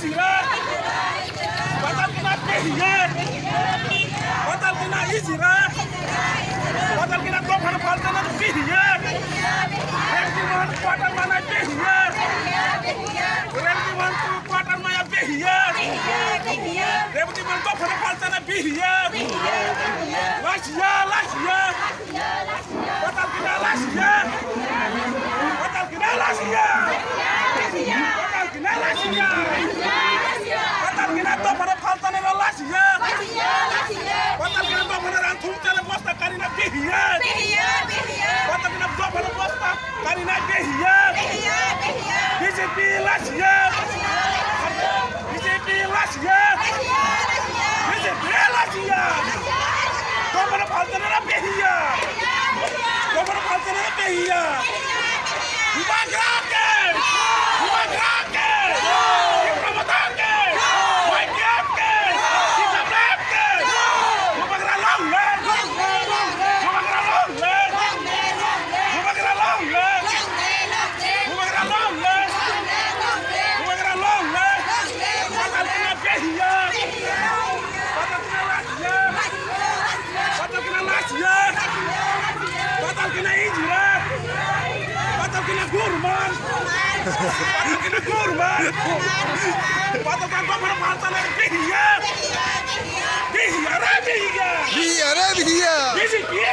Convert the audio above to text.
Izira, batal kena Behiyar, batal kena Izira, batal kena Gopal Paltana Behiyar, Remdiman kuatan mana Behiyar, Remdiman kuatan mana Behiyar, Remdiman Gopal Paltana Behiyar, Lasya, batal kena Lasya, batal kena Lasya. Batal kena to pada faltane Lasya. Batal kena to pada rantum tele bosta karina Behiyar. Batal kena to pada bosta karina Behiyar. BJP Lasya. BJP Lasya. BJP Lasya. To pada faltane Behiyar. To pada faltane Behiyar. Ubagrake. Batal kena Izira, batal kena Gurman, batal kena Gurman, batal kena Gopal Paltana Behiyar, BJP